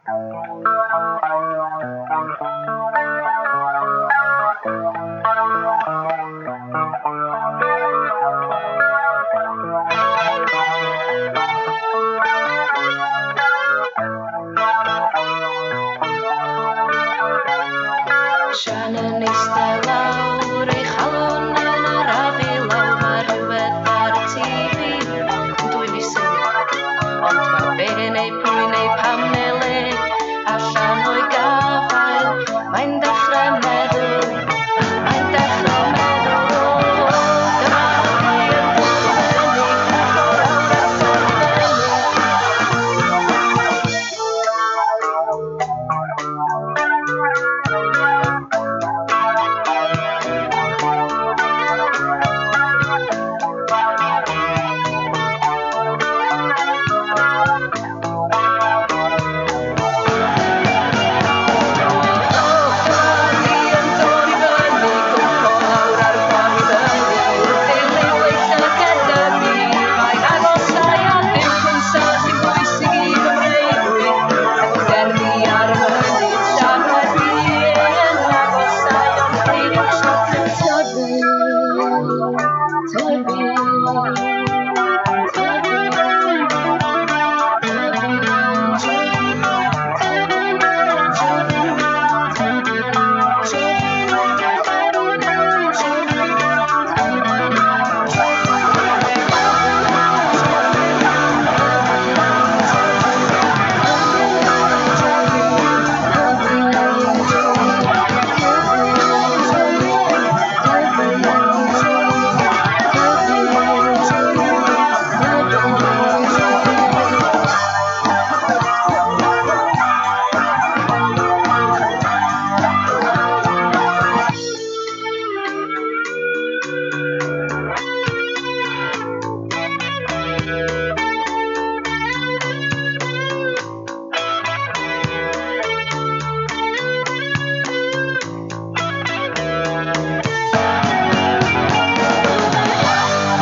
Shannon eistedd lawr ei chalon yn yr afilaw, mae rhywbeth ar y TV yn dwyn i sylw, ond mae be neu pwy neu pam neu le allan o'i gafael. Mae'n dechrau meddwl,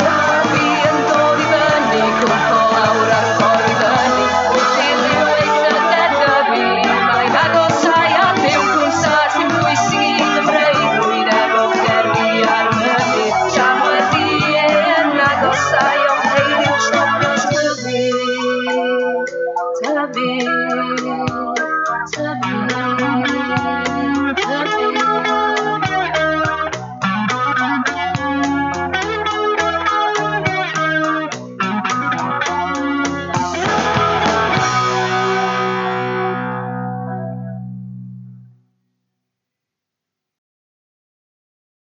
dyma fi yn dod i fyny, cwmpo lawr ar ffordd i fyny. To be